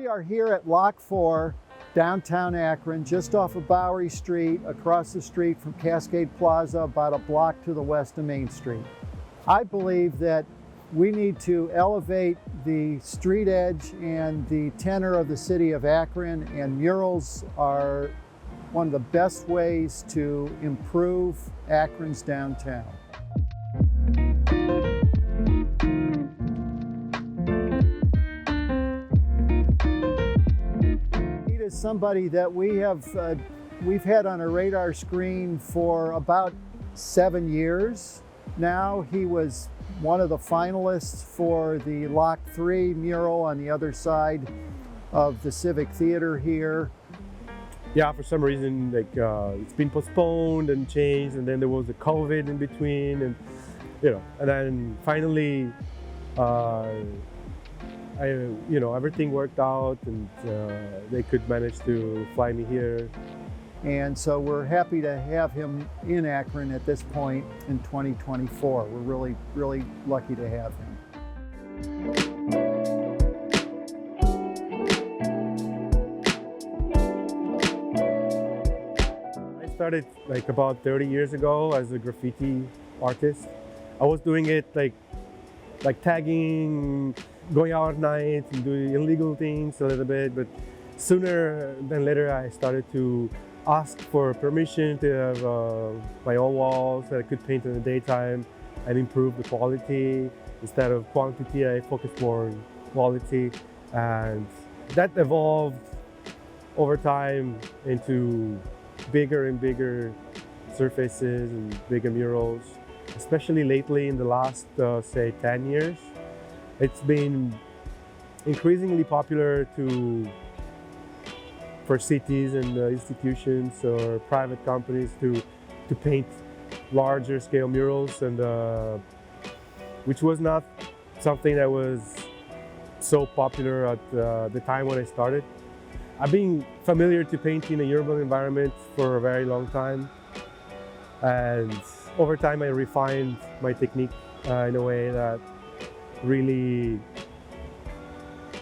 We are here at Lock 4, downtown Akron, just off of Bowery Street, across the street from Cascade Plaza, about a block to the west of Main Street. I believe that we need to elevate the street edge and the tenor of the city of Akron, and murals are one of the best ways to improve Akron's downtown. Peeta is somebody that we've had on a radar screen for about 7 years now. He was one of the finalists for the Lock 3 mural on the other side of the Civic Theatre here. Yeah, for some reason, it's been postponed and changed, and then there was the COVID in between, and and then finally, everything worked out, and they could manage to fly me here. And so we're happy to have him in Akron at this point in 2024. We're really, really lucky to have him. I started about 30 years ago as a graffiti artist. I was doing it like tagging, going out at night and doing illegal things a little bit, but sooner than later I started to ask for permission to have my own walls that I could paint in the daytime and improve the quality. Instead of quantity, I focused more on quality, and that evolved over time into bigger and bigger surfaces and bigger murals. Especially lately in the last, say, 10 years, it's been increasingly popular for cities and institutions or private companies to paint larger scale murals, and which was not something that was so popular at the time when I started. I've been familiar to painting in a urban environment for a very long time, and over time I refined my technique in a way that really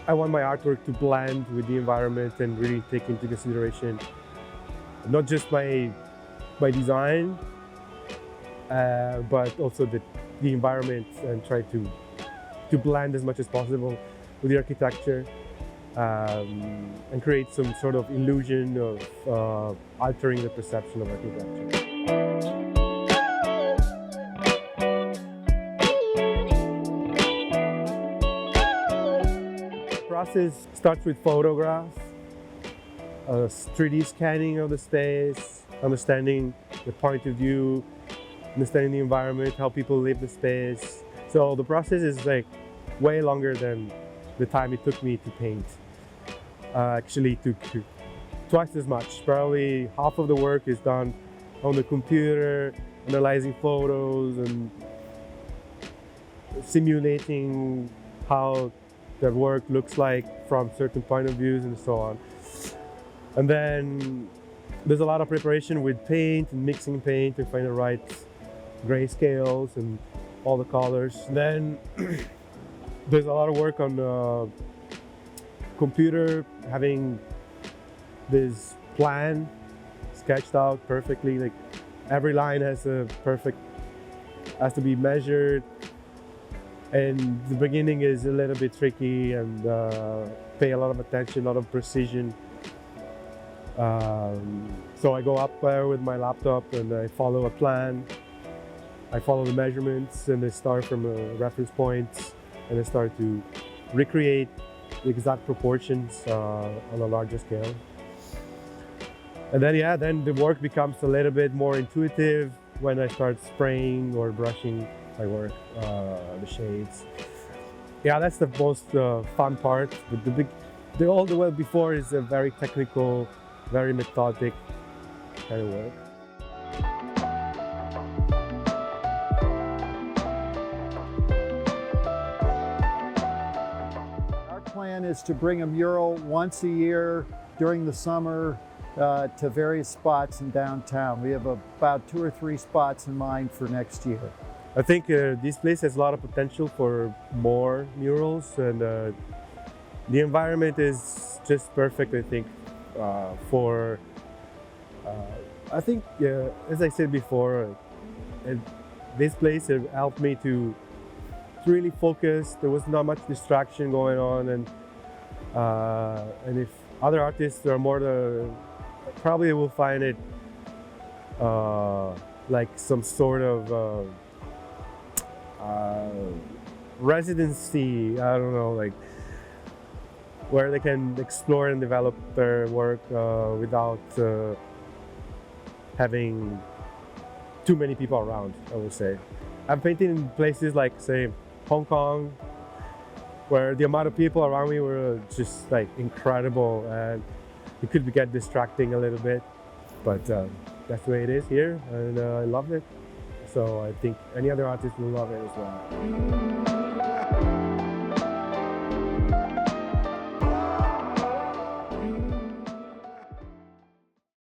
I want my artwork to blend with the environment and really take into consideration not just my design, but also the environment, and try to blend as much as possible with the architecture, and create some sort of illusion of altering the perception of architecture. The process starts with photographs, 3D scanning of the space, understanding the point of view, understanding the environment, how people live the space. So the process is way longer than the time it took me to paint. Actually, it took twice as much. Probably half of the work is done on the computer, analyzing photos and simulating how that work looks like from certain point of views and so on. And then there's a lot of preparation with paint and mixing paint and find the right grayscales and all the colors. And then there's a lot of work on computer, having this plan sketched out perfectly. Every line has to be measured. And the beginning is a little bit tricky, and pay a lot of attention, a lot of precision. So I go up there with my laptop and I follow a plan. I follow the measurements, and I start from a reference point, and I start to recreate the exact proportions on a larger scale. And then, then the work becomes a little bit more intuitive when I start spraying or brushing my work, the shades. Yeah, that's the most fun part. But all the way before is a very technical, very methodic kind of work. Our plan is to bring a mural once a year during the summer to various spots in downtown. We have about 2 or 3 spots in mind for next year. I think this place has a lot of potential for more murals, and the environment is just perfect, I think, for. I think, as I said before, this place have helped me to really focus. There was not much distraction going on, and if other artists are more probably will find it like some sort of residency. I don't know, like where they can explore and develop their work without having too many people around, I would say. I've painted in places like, say, Hong Kong, where the amount of people around me were just like incredible, and it could get distracting a little bit, but that's the way it is here, and I love it. So I think any other artist will love it as well.